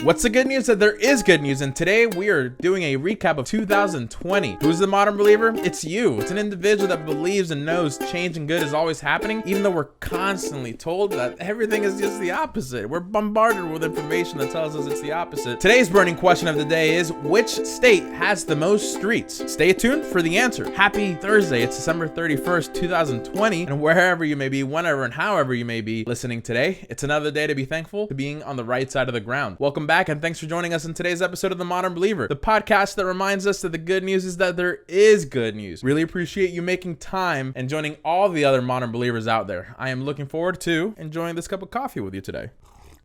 What's the good news? That there is good news, and today we are doing a recap of 2020. Who's the modern believer? It's you. It's an individual that believes and knows change and good is always happening, even though we're constantly told that everything is just the opposite. We're bombarded with information that tells us it's the opposite. Today's burning question of the day is, which state has the most streets? Stay tuned for the answer. Happy Thursday. It's December 31st, 2020, and wherever you may be, whenever and however you may be listening today, it's another day to be thankful to being on the right side of the ground. Welcome back, and thanks for joining us in today's episode of The Modern Believer, the podcast that reminds us that the good news is that there is good news. Really appreciate you making time and joining all the other modern believers out there. I am looking forward to enjoying this cup of coffee with you today.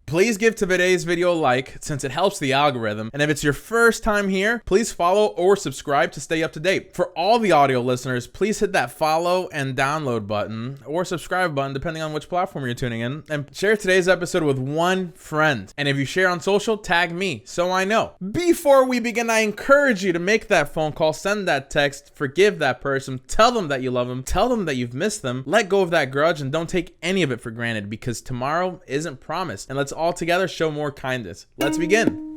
Please give today's video a like since it helps the algorithm. And if it's your first time here, please follow or subscribe to stay up to date. For all the audio listeners, please hit that follow and download button or subscribe button depending on which platform you're tuning in, and share today's episode with one friend. And if you share on social, tag me so I know. Before we begin, I encourage you to make that phone call, send that text, forgive that person, tell them that you love them, tell them that you've missed them, let go of that grudge, and don't take any of it for granted, because tomorrow isn't promised. And let's all together show more kindness. Let's begin.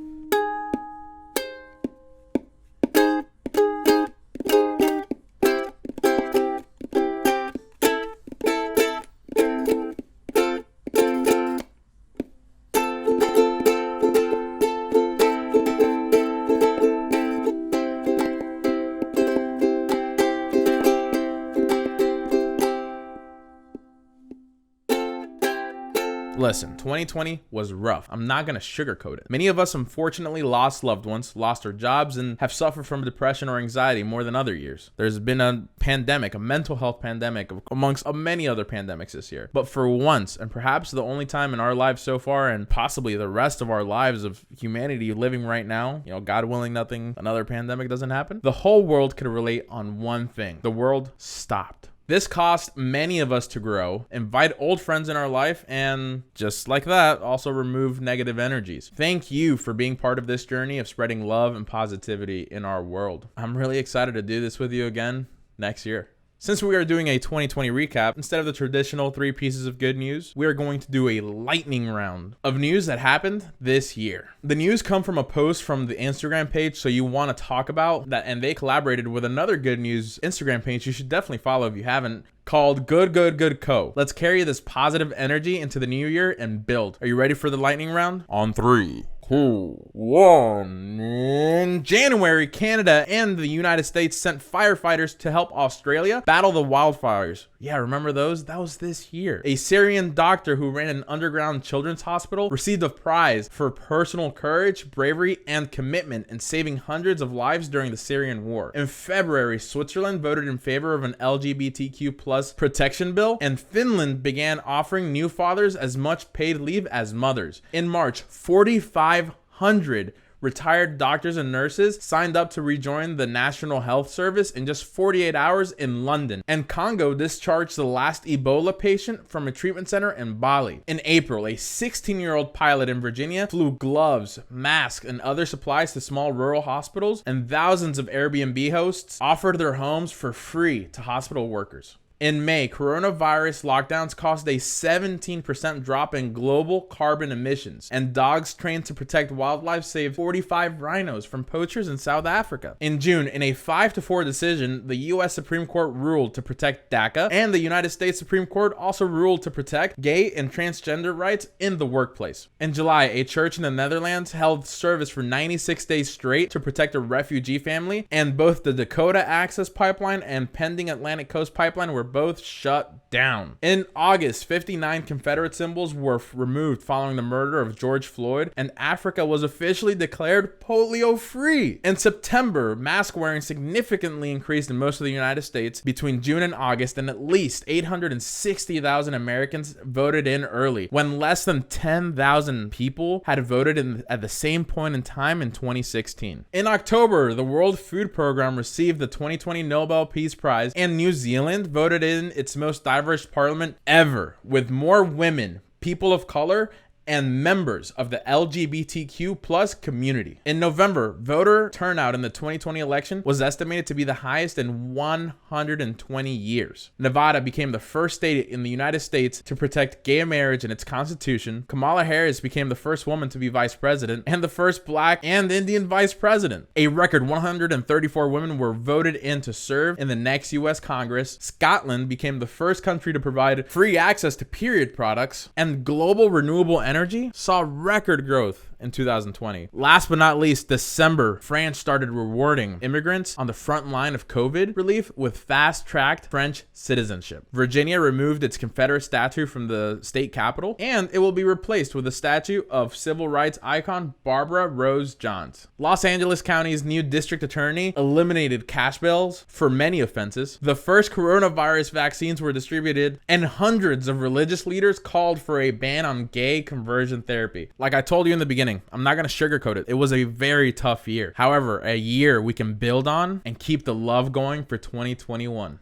Listen, 2020 was rough. I'm not gonna sugarcoat it. Many of us unfortunately lost loved ones, lost our jobs, and have suffered from depression or anxiety more than other years. There's been a pandemic, a mental health pandemic, amongst many other pandemics this year. But for once, and perhaps the only time in our lives so far, and possibly the rest of our lives of humanity living right now, God willing, another pandemic doesn't happen, the whole world could relate on one thing. The world stopped. This cost many of us to grow, invite old friends in our life, and just like that, also remove negative energies. Thank you for being part of this journey of spreading love and positivity in our world. I'm really excited to do this with you again next year. Since we are doing a 2020 recap, instead of the traditional 3 pieces of good news, we are going to do a lightning round of news that happened this year. The news come from a post from the Instagram page, so you want to talk about that, and they collaborated with another good news Instagram page you should definitely follow if you haven't, called Good Co. Let's carry this positive energy into the new year and build. Are you ready for the lightning round? On 3, 2, 1. In January, Canada and the United States sent firefighters to help Australia battle the wildfires. Yeah, remember those? That was this year. A Syrian doctor who ran an underground children's hospital received a prize for personal courage, bravery, and commitment in saving hundreds of lives during the Syrian war. In February, Switzerland voted in favor of an LGBTQ+ protection bill, and Finland began offering new fathers as much paid leave as mothers. In March, 4,500 retired doctors and nurses signed up to rejoin the National Health Service in just 48 hours in London. And Congo discharged the last Ebola patient from a treatment center in Bali. In April, a 16-year-old pilot in Virginia flew gloves, masks, and other supplies to small rural hospitals, and thousands of Airbnb hosts offered their homes for free to hospital workers. In May, coronavirus lockdowns caused a 17% drop in global carbon emissions, and dogs trained to protect wildlife saved 45 rhinos from poachers in South Africa. In June, in a 5-4 decision, the U.S. Supreme Court ruled to protect DACA, and the United States Supreme Court also ruled to protect gay and transgender rights in the workplace. In July, a church in the Netherlands held service for 96 days straight to protect a refugee family, and both the Dakota Access Pipeline and pending Atlantic Coast Pipeline were both shut down. In August, 59 Confederate symbols were removed following the murder of George Floyd, and Africa was officially declared polio-free. In September, mask wearing significantly increased in most of the United States between June and August, and at least 860,000 Americans voted in early, when less than 10,000 people had voted at the same point in time in 2016. In October, the World Food Program received the 2020 Nobel Peace Prize, and New Zealand voted in its most diverse parliament ever, with more women, people of color, and members of the LGBTQ plus community. In November, voter turnout in the 2020 election was estimated to be the highest in 120 years. Nevada became the first state in the United States to protect gay marriage in its constitution. Kamala Harris became the first woman to be vice president and the first Black and Indian vice president. A record 134 women were voted in to serve in the next U.S. Congress. Scotland became the first country to provide free access to period products, and global renewable energy saw record growth in 2020. Last but not least, December, France started rewarding immigrants on the front line of COVID relief with fast-tracked French citizenship. Virginia removed its Confederate statue from the state capitol, and it will be replaced with a statue of civil rights icon Barbara Rose Johns. Los Angeles County's new district attorney eliminated cash bails for many offenses. The first coronavirus vaccines were distributed, and hundreds of religious leaders called for a ban on gay conversion therapy. Like I told you in the beginning, I'm not going to sugarcoat it. It was a very tough year. However, a year we can build on and keep the love going for 2021.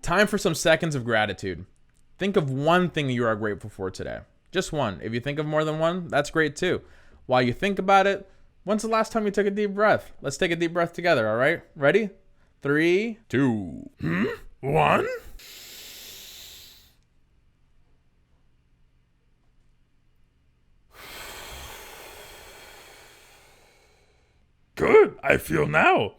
Time for some seconds of gratitude. Think of one thing you are grateful for today. Just one. If you think of more than one, that's great too. While you think about it, when's the last time you took a deep breath? Let's take a deep breath together, all right? Ready? 3, 2, 1. Good, I feel now.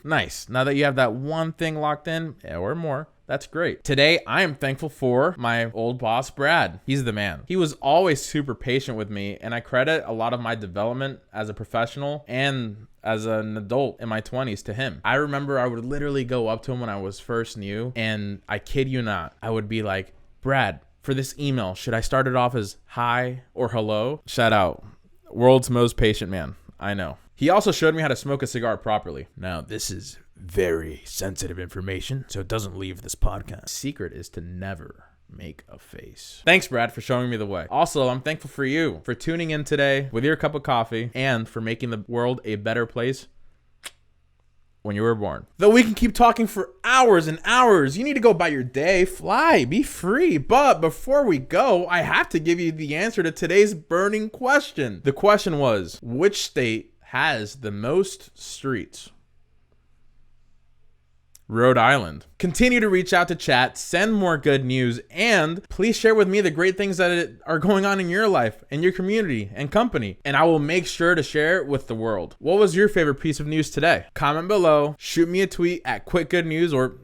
Nice. Now that you have that one thing locked in, or more, that's great. Today, I am thankful for my old boss, Brad. He's the man. He was always super patient with me, and I credit a lot of my development as a professional and as an adult in my 20s to him. I remember I would literally go up to him when I was first new, and I kid you not, I would be like, Brad, for this email, should I start it off as hi or hello? Shout out. World's most patient man. I know. He also showed me how to smoke a cigar properly. Now, this is very sensitive information, so it doesn't leave this podcast. Secret is to never make a face. Thanks, Brad, for showing me the way. Also, I'm thankful for you for tuning in today with your cup of coffee and for making the world a better place when you were born. Though we can keep talking for hours and hours, you need to go about your day, fly, be free. But before we go, I have to give you the answer to today's burning question. The question was, which state has the most streets? Rhode Island. Continue to reach out to chat, send more good news, and please share with me the great things that are going on in your life and your community and company, and I will make sure to share it with the world. What was your favorite piece of news today? Comment below, shoot me a tweet at QuickGoodNews, or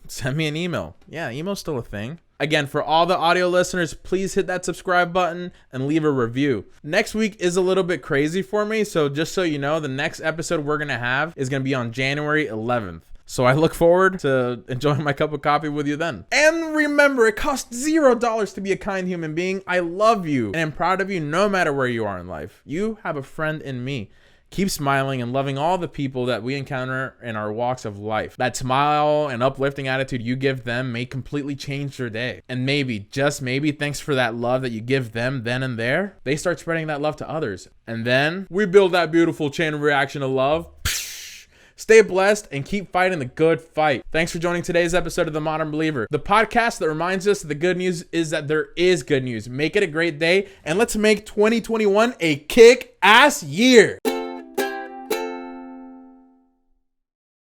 send me an email. Yeah, email's still a thing. Again, for all the audio listeners, please hit that subscribe button and leave a review. Next week is a little bit crazy for me, so just so you know, the next episode we're going to have is going to be on January 11th. So I look forward to enjoying my cup of coffee with you then. And remember, it costs $0 to be a kind human being. I love you and am proud of you no matter where you are in life. You have a friend in me. Keep smiling and loving all the people that we encounter in our walks of life. That smile and uplifting attitude you give them may completely change their day. And maybe, just maybe, thanks for that love that you give them then and there, they start spreading that love to others. And then we build that beautiful chain of reaction of love. Stay blessed and keep fighting the good fight. Thanks for joining today's episode of The Modern Believer, the podcast that reminds us that the good news is that there is good news. Make it a great day, and let's make 2021 a kick-ass year.